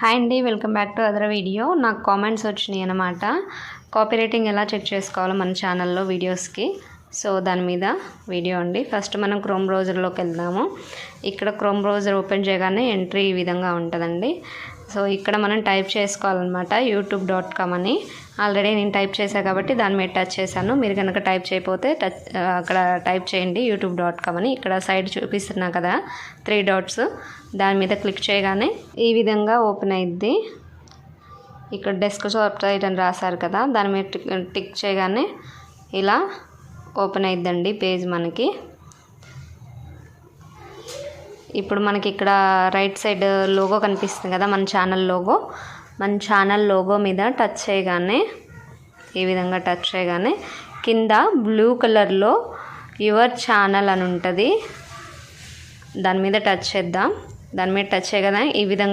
Hi అండి, welcome back to other video. నాకు comments వచ్చినాయి అన్నమాట. కాపీ రైటింగ్ ఎలా చెక్ చేసుకోవాలో మన ఛానల్లో వీడియోస్కి. సో దాని మీద వీడియో అండి. ఫస్ట్ మనం క్రోమ్ బ్రౌజర్లోకి వెళ్దాము. ఇక్కడ క్రోమ్ బ్రౌజర్ ఓపెన్ చేయగానే ఎంట్రీ ఈ విధంగా ఉంటుందండి. సో ఇక్కడ మనం టైప్ చేసుకోవాలన్నమాట youtube.com అని. ఆల్రెడీ నేను టైప్ చేశాను కాబట్టి దాని మీద టచ్ చేశాను. మీరు కనుక టైప్ చేయకపోతే అక్కడ టైప్ చేయండి youtube.com అని. ఇక్కడ సైడ్ చూపిస్తున్నా కదా 3 డాట్స్, దాని మీద క్లిక్ చేయగానే ఈ విధంగా ఓపెన్ అయ్యిద్ది. ఇక్కడ డెస్క్టాప్ సైట్ అని రాశారు కదా, దాని మీద టిక్ చేయగానే ఇలా ఓపెన్ అయ్యిద్దండి పేజ్ మనకి. ఇప్పుడు మనకి ఇక్కడ రైట్ సైడ్ లోగో కనిపిస్తుంది కదా, మన ఛానల్ లోగో మీద టచ్ చేయగానే ఈ విధంగా టచ్ చేయగానే కింద బ్లూ కలర్లో యువర్ ఛానల్ అని ఉంటుంది. దాని మీద టచ్ చేద్దాం. దాని మీద టచ్ చేయగానే ఈ విధంగా